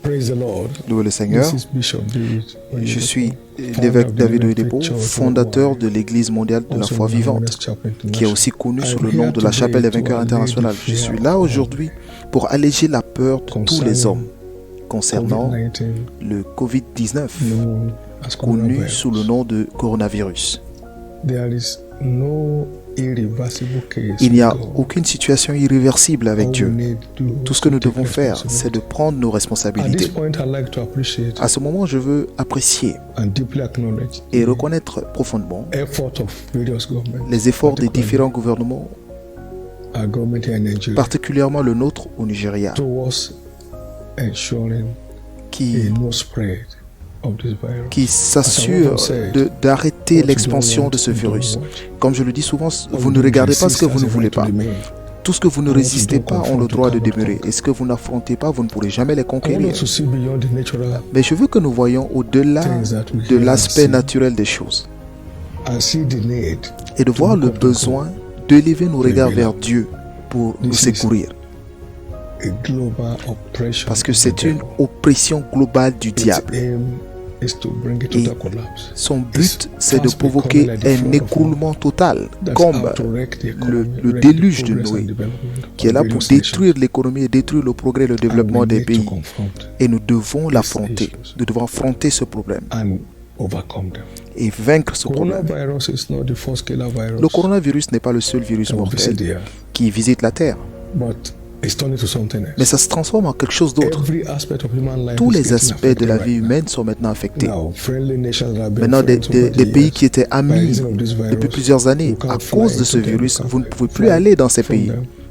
Praise the Lord. Louez le Seigneur. This is Bishop David Je suis Oyedepo, l'évêque David United Oyedepo, Church fondateur de Worldwide, l'Église mondiale de la also foi known vivante, as Chapel qui est International. aussi connue sous I'm le nom here de la today Chapelle des to vainqueurs allay the internationale. Je fear suis là of aujourd'hui pour alléger la peur de tous les hommes concernant COVID-19, le Covid-19, known as connu coronavirus. sous le nom de coronavirus. There is no irreversible case Il n'y a with God. aucune situation irréversible avec All we Dieu. need to do Tout ce que nous is to take devons faire, c'est responsibility. de prendre nos At this responsabilités. point, I'd like to appreciate À ce moment, je veux apprécier and deeply acknowledge et the reconnaître profondément effort of various governments, les efforts des particularly différents gouvernements, our government here in Nigeria, particulièrement le nôtre au Nigeria, towards ensuring qui a no spread of this virus. s'assure d'arrêter l'expansion de ce virus. Comme je le dis souvent, vous ne regardez pas ce que vous ne voulez pas. Tout ce que vous ne résistez pas ont le droit de demeurer. Et ce que vous n'affrontez pas, vous ne pourrez jamais les conquérir. Mais je veux que nous voyions au-delà de l'aspect naturel des choses et de voir le besoin d'élever nos regards vers Dieu pour nous secourir. Parce que c'est une oppression globale du diable. Et son but, c'est de provoquer un écroulement total, comme le déluge de Noé, qui est là pour détruire l'économie et détruire le progrès et le développement des pays. Et nous devons l'affronter. Nous devons affronter ce problème et vaincre ce problème. Le coronavirus n'est pas le seul virus mortel qui visite la Terre. Mais ça se transforme en quelque chose d'autre. Tous les aspects de la vie humaine sont maintenant affectés. Maintenant, des pays qui étaient amis depuis plusieurs années, à cause de ce virus, vous ne pouvez plus aller dans ces pays.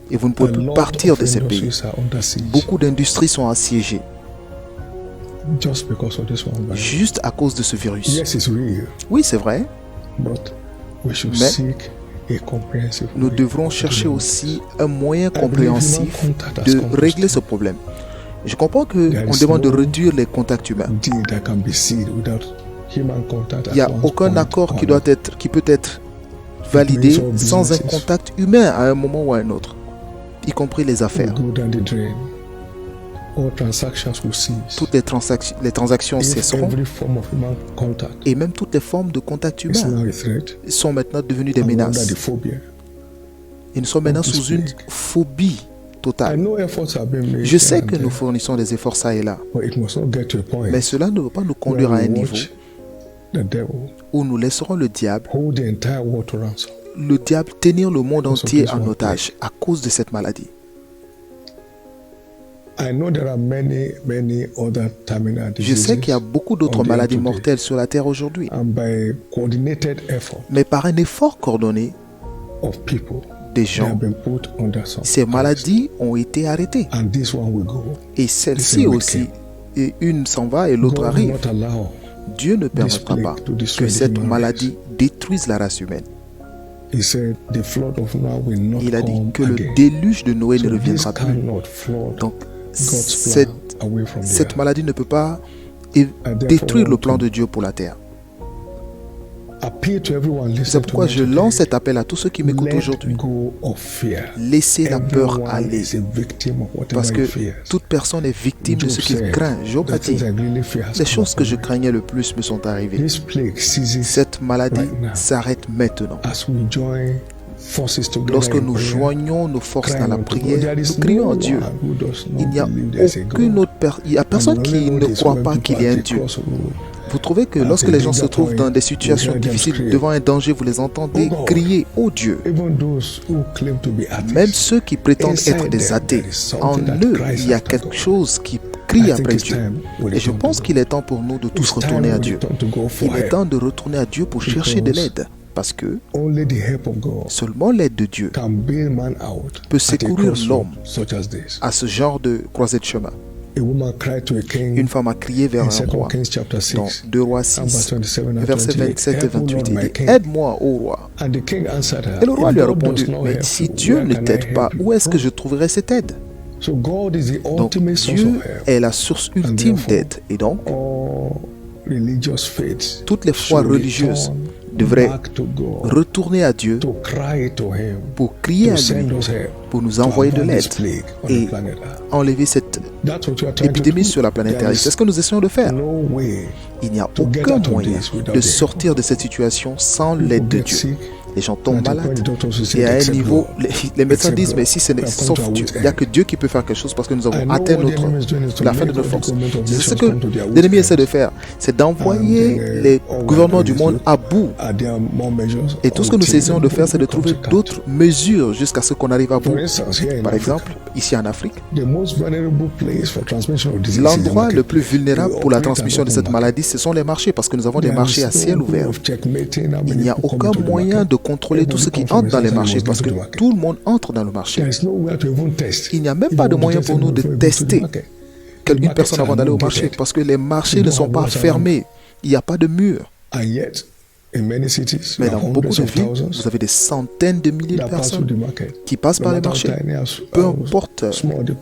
Et vous ne pouvez plus partir de ces pays. Beaucoup d'industries sont assiégées. Juste à cause de ce virus. Oui, c'est vrai. Mais nous devrons chercher aussi un moyen compréhensif de régler ce problème. Je comprends qu'on demande de réduire les contacts humains. Il n'y a aucun accord qui peut être validé sans un contact humain à un moment ou à un autre, y compris les affaires. Toutes les transactions cesseront et même toutes les formes de contact humain sont maintenant devenues des menaces. Et nous sommes maintenant sous une phobie totale. Je sais que nous fournissons des efforts ça et là, mais cela ne doit pas nous conduire à un niveau où nous laisserons le diable tenir le monde entier en otage à cause de cette maladie. Je sais qu'il y a beaucoup d'autres maladies mortelles sur la terre aujourd'hui. Mais par un effort coordonné des gens, ces maladies ont été arrêtées. Et celle-ci aussi, et une s'en va et l'autre arrive. Dieu ne permettra pas que cette maladie détruise la race humaine. Il a dit que le déluge de Noé ne reviendra plus. Donc, cette maladie ne peut pas détruire le plan de Dieu pour la terre. C'est pourquoi je lance cet appel à tous ceux qui m'écoutent aujourd'hui. Laissez la peur aller. Parce que toute personne est victime de ce qu'il craint. Job a dit, les choses que je craignais le plus me sont arrivées. Cette maladie s'arrête maintenant. Lorsque nous joignons nos forces dans la prière, nous crions à Dieu. Il n'y a aucune autre personne, il n'y a personne qui ne croit pas qu'il y a un Dieu. Vous trouvez que lorsque les gens se trouvent dans des situations difficiles, devant un danger, vous les entendez crier « Oh Dieu !» Même ceux qui prétendent être des athées, en eux, il y a quelque chose qui crie après Dieu. Et je pense qu'il est temps pour nous de tous retourner à Dieu. Il est temps de retourner à Dieu pour chercher de l'aide. Parce que seulement l'aide de Dieu peut secourir l'homme à ce genre de croisée de chemin. Une femme a crié vers un roi dans 2 Rois 6, versets 27 et 28. Il dit « Aide-moi, ô roi !» Et le roi lui a répondu « Mais si Dieu ne t'aide pas, où est-ce que je trouverai cette aide ?» Donc Dieu est la source ultime d'aide. Et donc, toutes les foi religieuses devrait retourner à Dieu pour crier à lui, pour nous envoyer de l'aide et enlever cette épidémie sur la planète Terre. C'est ce que nous essayons de faire. Il n'y a aucun moyen de sortir de cette situation sans l'aide de Dieu. Les gens tombent malades. Et à un niveau, les médecins disent, mais si c'est sauf Dieu, il n'y a que Dieu qui peut faire quelque chose parce que nous avons atteint la fin de nos forces. C'est ce que l'ennemi essaie de faire, c'est d'envoyer les gouvernements du monde à bout. Et tout ce que nous essayons de faire, c'est de trouver d'autres mesures jusqu'à ce qu'on arrive à bout. Par exemple, ici en Afrique, l'endroit le plus vulnérable pour la transmission de cette maladie, ce sont les marchés, parce que nous avons des marchés à ciel ouvert. Il n'y a aucun moyen de contrôler tout ce qui entre dans les marchés, parce que tout le monde entre dans le marché. Il n'y a même pas de moyen pour nous de tester une personne avant d'aller au marché, parce que les marchés ne sont pas fermés. Il n'y a pas de mur. Mais dans beaucoup de villes, vous avez des centaines de milliers de personnes qui passent par les marchés. Peu importe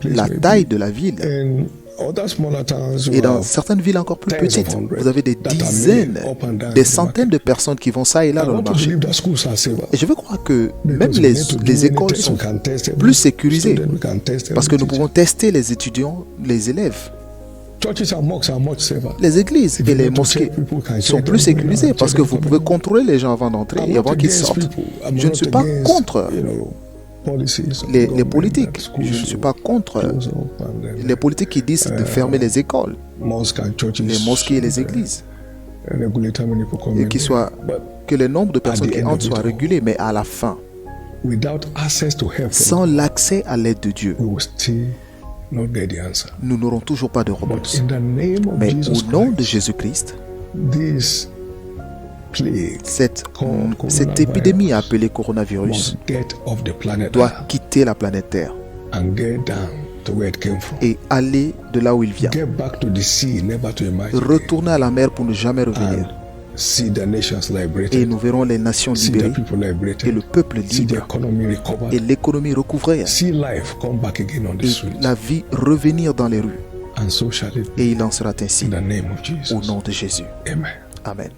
la taille de la ville. Et dans certaines villes encore plus petites, vous avez des dizaines, des centaines de personnes qui vont ça et là dans le marché. Et je veux croire que même les écoles sont plus sécurisées parce que nous pouvons tester les étudiants, les élèves. Les églises et les mosquées sont plus sécurisées parce que vous pouvez contrôler les gens avant d'entrer et avant qu'ils sortent. Je ne suis pas contre les politiques. Je ne suis pas contre les politiques qui disent de fermer les écoles, les mosquées et les églises. Et que le nombre de personnes qui entrent soit régulé, mais à la fin, sans l'accès à l'aide de Dieu, nous n'aurons toujours pas de réponse. Mais au nom de Jésus-Christ, cette épidémie appelée coronavirus doit quitter la planète Terre et aller de là où il vient. Retourner à la mer pour ne jamais revenir. Et nous verrons les nations libérées et le peuple libre et l'économie recouvrée et la vie revenir dans les rues. Et il en sera ainsi au nom de Jésus. Amen.